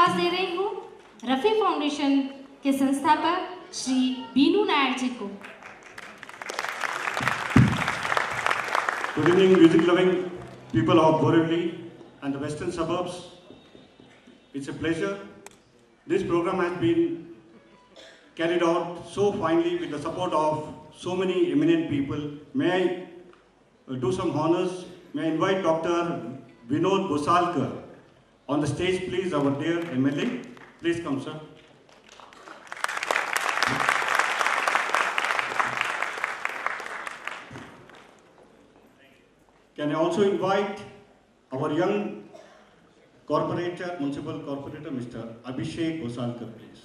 आवाज दे रही हूँ रफी फाउंडेशन के संस्थापक श्री बीनू नायर जी को। Good evening, music-loving people of Borivali and the western suburbs. It's a pleasure. This program has been carried out so finely with the support of so many eminent people. May I do some honors? May I invite Dr. Vinod Gosalkar on the stage, please, our dear MLA. Please come, sir. Can I also invite our young corporator, municipal corporator, Mr. Abhishek Gosalkar, please.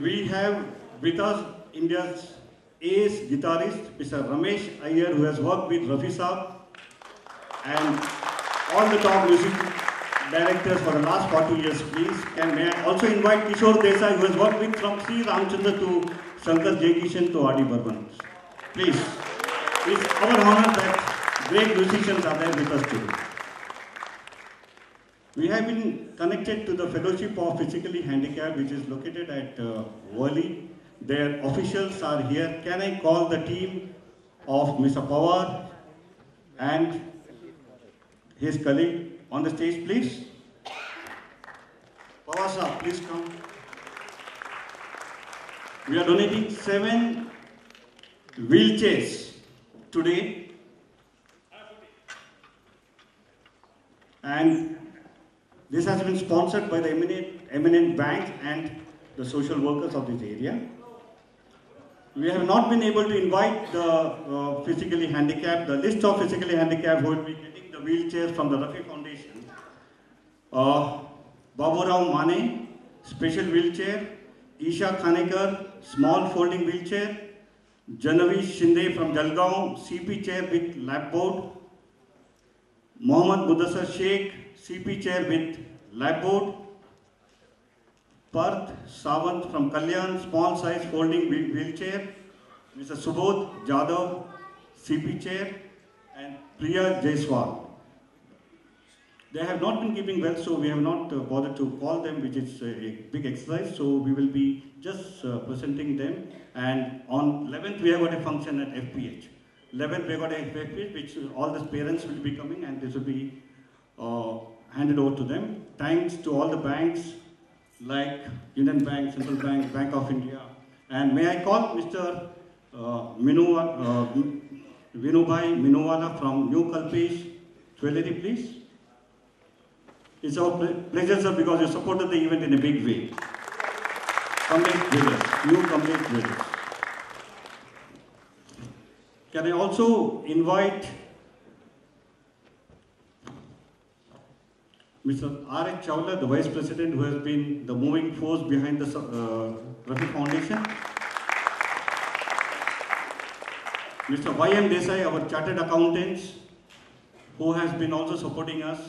We have with us India's ace guitarist, Mr. Ramesh Iyer, who has worked with Rafi Saab and all the top music directors for the last 40 years, please. May I also invite Kishore Desai, who has worked with from Sri Ramchandra to Shankar Jaykishan to R.D. Burman. Please, it's our honor that great musicians are there with us today. We have been connected to the Fellowship of Physically Handicapped, which is located at Worli. Their officials are here. Can I call the team of Mr. Pawar and his colleague on the stage, please? Pawar sir, please come. We are donating 7 wheelchairs today, and this has been sponsored by the eminent banks and the social workers of this area. We have not been able to invite the physically handicapped, the list of physically handicapped who will be getting the wheelchairs from the Rafi Foundation. Babu Rao Mane, special wheelchair. Isha Khanekar, small folding wheelchair. Janavi Shinde from Jalgaon, CP chair with lap board. Mohammad Mudassar Sheikh, CP chair with lap board. Parth Sawant from Kalyan, small size folding wheelchair. Mr. Subodh Jadhav, CP chair. And Priya Jaiswal. They have not been keeping well, so we have not bothered to call them, which is a big exercise. So we will be just presenting them. And on 11th, we have got a function at FPH. 11th, we have got a FPH, which all the parents will be coming, and this will be handed over to them. Thanks to all the banks, like Union Bank, Central Bank, Bank of India. And may I call Mr. Vinubhai Minuwala from New Kalpesh, Jewellery, please? It's our pleasure, sir, because you supported the event in a big way. Kamlesh Jewellers, New Kamlesh Jewellers. Can I also invite Mr. R.H. Chawla, the Vice President, who has been the moving force behind the Rafi Foundation. Mr. Y.M. Desai, our Chartered Accountants, who has been also supporting us.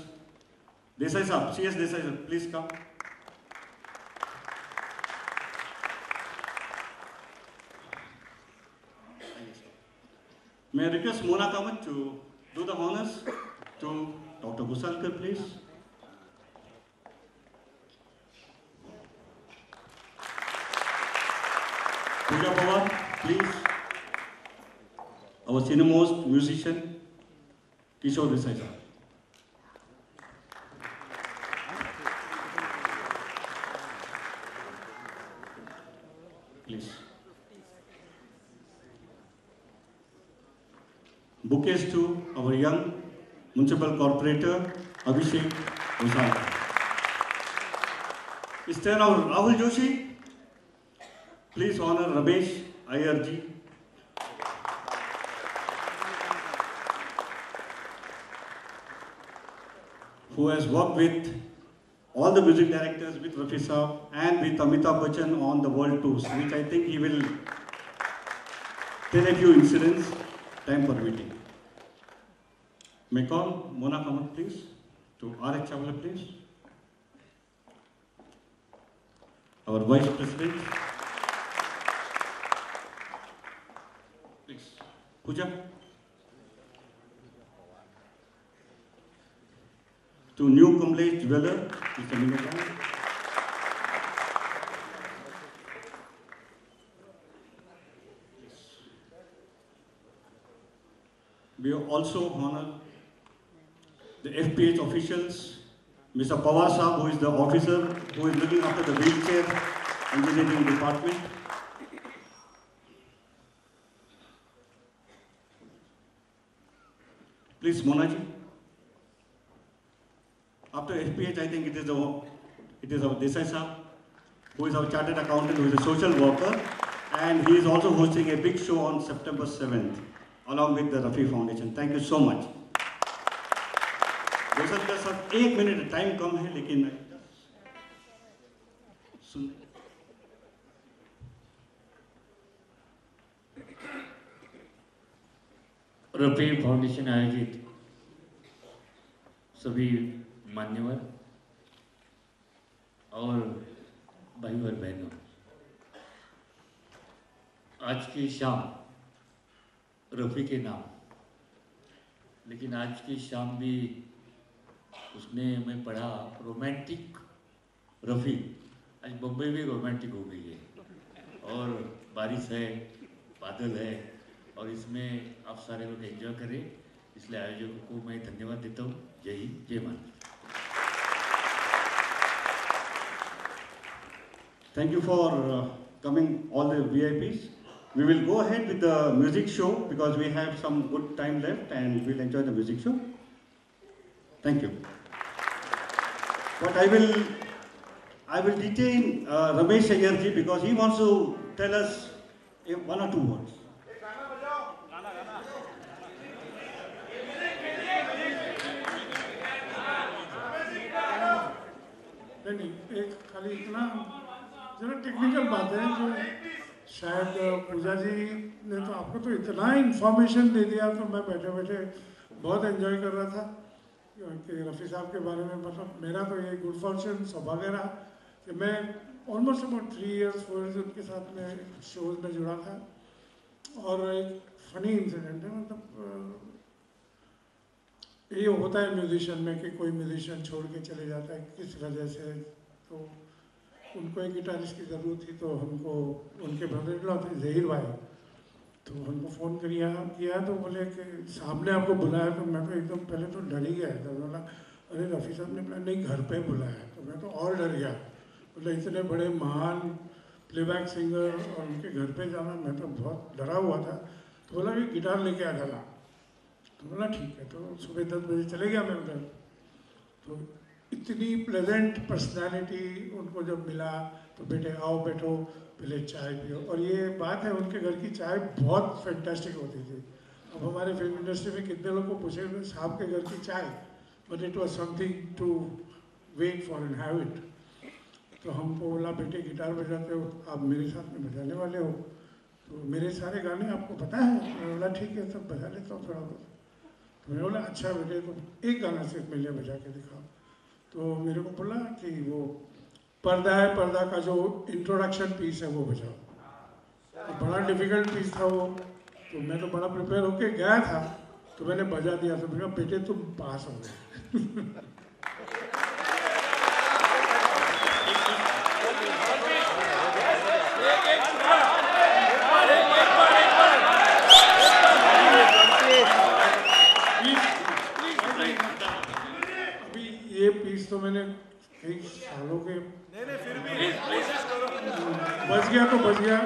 Desai sir, CS Desai sir, please come. May I request Mona Kamath to do the honors to Dr. Gosalkar, please. Pooja Pawar, please. Our senior-most musician, Kishore Desai sir. Please. Bouquets to our young municipal corporator, Abhishek Gosalkar. Is there now Rahul Joshi? Please honor Ramesh Iyer ji. Who has worked with all the music directors, with Rafi Saab and with Amitabh Bachchan on the world tours, which I think he will tell a few incidents, time permitting. May I call Mona Kamath, please, to R.H. Chawla, please. Our Vice President. Please. Pooja. to New Kamlesh Jeweler, Mr. Minogan. We also honor the FPH officials, Mr. Pawar Saab, who is the officer who is looking after the wheelchair engineering department. Please, Monaji. After FPH, I think it is our Desai Saab, who is our chartered accountant, who is a social worker, and he is also hosting a big show on September 7th, along with the Rafi Foundation. Thank you so much. दरअसल सब 1 minute time कम है, लेकिन सुन Rafi foundation आयोजित सभी मान्यवर और भाई और बहनों, आज की शाम रफ़ी के नाम, लेकिन आज की शाम भी उसने मैं पढ़ा रोमांटिक रफ़ी। आज बम्बई भी रोमांटिक हो गई है और बारिश है, बादल है और इसमें आप सारे लोग एंजॉय करें, इसलिए आयोजकों को मैं धन्यवाद देता हूँ। जय हिंद, जय Bharat. Thank you for coming, all the VIPs. We will go ahead with the music show because we have some good time left and we'll enjoy the music show. Thank you. But I will detain Ramesh Iyer ji because he wants to tell us 1 or 2 words. नहीं, एक खाली इतना जरा technical बात है जो शायद पूजा जी ने तो आपको तो इतना इन्फॉर्मेशन दे दिया, तो मैं बैठे बैठे बहुत एंजॉय कर रहा था कि रफ़ी साहब के बारे में। मतलब मेरा तो ये गुड फॉर्चून सौभाग्य रहा कि मैं ऑलमोस्ट अबाउट 3 years 4 years उनके साथ में शोज़ में जुड़ा था। और एक फ़नी इंसिडेंट है, मतलब ये होता है म्यूजिशियन में कि कोई म्यूजिशियन छोड़ के चले जाता है किस वजह से, तो उनको एक गिटारिस्ट की ज़रूरत थी, तो हमको उनके ब्रदर इन लॉ थे ज़हीर भाई, तो हमको फ़ोन किया तो बोले कि सामने आपको बुलाया। तो मैं तो एकदम पहले तो डर ही गया था, बोला अरे रफ़ी साहब ने बोला नहीं घर पे बुलाया, तो मैं तो और डर गया। बोला इतने बड़े महान प्लेबैक सिंगर और उनके घर पे जाना, मैं तो बहुत डरा हुआ था। तो बोला कि गिटार लेके आ जाना, तो बोला ठीक है। तो सुबह 10 बजे चले गया मैं उधर। तो इतनी प्लेजेंट पर्सनालिटी उनको जब मिला, तो बेटे आओ बैठो पहले चाय पियो। और ये बात है, उनके घर की चाय बहुत फैंटास्टिक होती थी। अब हमारे फिल्म इंडस्ट्री में कितने लोग को पूछे साहब के घर की चाय, but it was something to wait for and have it. तो हमको बोला बेटे गिटार बजाते हो, आप मेरे साथ में बजाने वाले हो, तो मेरे सारे गाने आपको पता है? मैं बोला ठीक है सब बजा लेता हूँ थोड़ा बहुत। तो मैंने बोला अच्छा बेटे तो एक गाना सिर्फ मेरे लिए बजा के दिखाओ। तो मेरे को बोला कि वो पर्दा है पर्दा का जो इंट्रोडक्शन पीस है वो बजाओ। तो बड़ा डिफिकल्ट पीस था वो, तो मैं तो बड़ा प्रिपेयर होके गया था, तो मैंने बजा दिया। तो मैंने कहा बेटे तुम पास हो गए। ये पीस तो मैंने कई सालों के बच गया तो बच गया।